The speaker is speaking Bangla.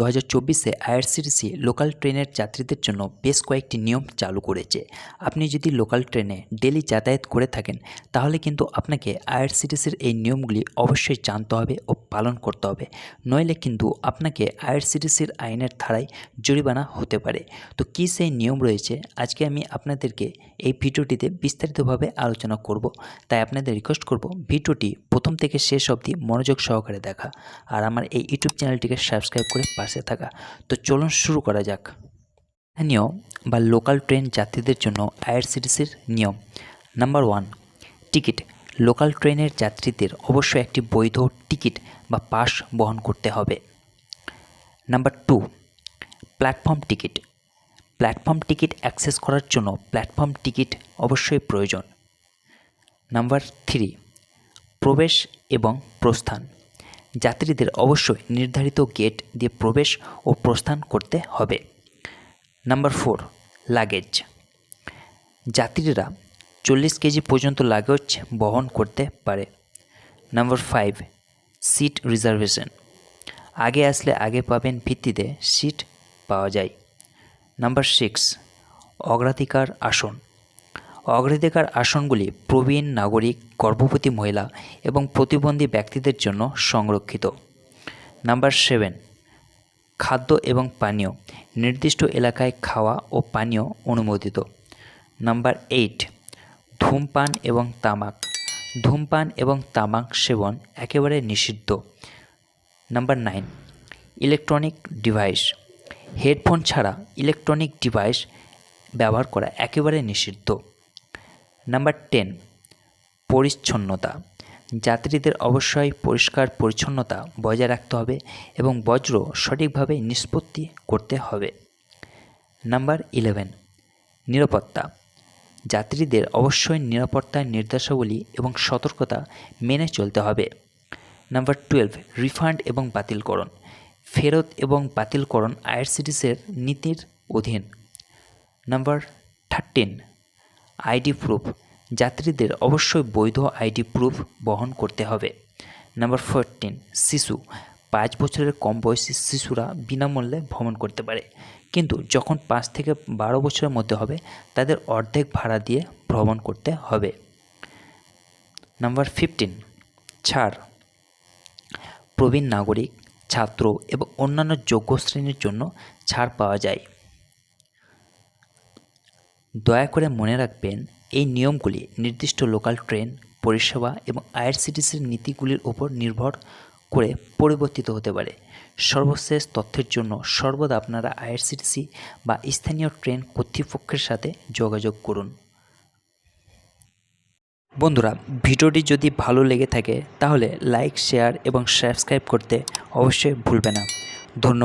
2024-এ আইআরসিটিসি লোকাল ট্রেনের যাত্রীদের জন্য বেশ কয়েকটি নিয়ম চালু করেছে। আপনি যদি লোকাল ট্রেনে ডেলি যাতায়াত করে থাকেন তাহলে কিন্তু আপনাকে আইআরসিটিসির এই নিয়মগুলি অবশ্যই জানতে হবে ও পালন করতে হবে, নইলে কিন্তু আপনাকে আইআরসিটিসির আইনের ধারায় জরিমানা হতে পারে। তো কী সেই নিয়ম রয়েছে আজকে আমি আপনাদেরকে এই ভিডিওটিতে বিস্তারিতভাবে আলোচনা করব। তাই আপনাদের রিকোয়েস্ট করব ভিডিওটি প্রথম থেকে শেষ অবধি মনোযোগ সহকারে দেখা আর আমার এই ইউটিউব চ্যানেলটিকে সাবস্ক্রাইব করে পাশে থাকা। তো চলুন শুরু করা যাক। স্থানীয় বা লোকাল ট্রেন যাত্রীদের জন্য আইআরসিটিসির নিয়ম। Number 1, ticket. লোকাল ট্রেনের যাত্রীদের অবশ্যই একটি বৈধ টিকিট বা পাস বহন করতে হবে। Number 2, platform ticket. Platform ticket access করার জন্য প্ল্যাটফর্ম টিকিট অবশ্যই প্রয়োজন। নাম্বার 3, প্রবেশ এবং প্রস্থান। যাত্রীদের অবশ্যই নির্ধারিত গেট দিয়ে প্রবেশ ও প্রস্থান করতে হবে। Number 4, luggage. যাত্রীরা 40 কেজি পর্যন্ত লাগেজ বহন করতে পারে। Number 5, seat reservation. আগে আসলে আগে পাবেন ভিত্তিতে সিট পাওয়া যায়। নাম্বার 6, অগ্রাধিকার আসন। অগ্রাধিকার আসনগুলি প্রবীণ নাগরিক, গর্ভবতী মহিলা এবং প্রতিবন্ধী ব্যক্তিদের জন্য সংরক্ষিত। নাম্বার 7, খাদ্য এবং পানীয়। নির্দিষ্ট এলাকায় খাওয়া ও পানীয় অনুমোদিত। নাম্বার 8, ধূমপান এবং তামাক। ধূমপান এবং তামাক সেবন একেবারে নিষিদ্ধ। Number 9, electronic device. হেডফোন ছাড়া ইলেকট্রনিক ডিভাইস ব্যবহার করা একেবারে নিষিদ্ধ। নাম্বার 10, পরিচ্ছন্নতা। যাত্রীদের অবশ্যই পরিষ্কার পরিচ্ছন্নতা বজায় রাখতে হবে এবং বজ্র সঠিকভাবে নিষ্পত্তি করতে হবে। নাম্বার 11, নিরাপত্তা। যাত্রীদের অবশ্যই নিরাপত্তার নির্দেশাবলী এবং সতর্কতা মেনে চলতে হবে। নাম্বার 12, রিফান্ড এবং বাতিলকরণ। ফেরত এবং বাতিলকরণ আইআরসিটিসির নীতির অধীন। Number 13, ID proof. যাত্রীদের অবশ্যই বৈধ আইডি প্রুফ বহন করতে হবে। নাম্বার 14, শিশু। 5 বছরের কম বয়সী শিশুরা বিনামূল্যে ভ্রমণ করতে পারে, কিন্তু যখন 5 থেকে 12 বছরের মধ্যে হবে তাদের অর্ধেক ভাড়া দিয়ে ভ্রমণ করতে হবে। নাম্বার 15, ছাড়। প্রবীণ নাগরিক, ছাত্র এবং অন্যান্য যোগ্য শ্রেণীর জন্য ছাড় পাওয়া যায়। দয়া করে মনে রাখবেন এই নিয়মগুলি নির্দিষ্ট লোকাল ট্রেন পরিষেবা এবং আইআরসিটিসির নীতিগুলির উপর নির্ভর করে পরিবর্তিত হতে পারে। সর্বশেষ তথ্যের জন্য সর্বদা আপনারা আইআরসিটিসি বা স্থানীয় ট্রেন কর্তৃপক্ষের সাথে যোগাযোগ করুন। বন্ধুরা, ভিডিওটি যদি ভালো লেগে থাকে তাহলে লাইক, শেয়ার এবং সাবস্ক্রাইব করতে অবশ্যই ভুলবে না। ধন্যবাদ।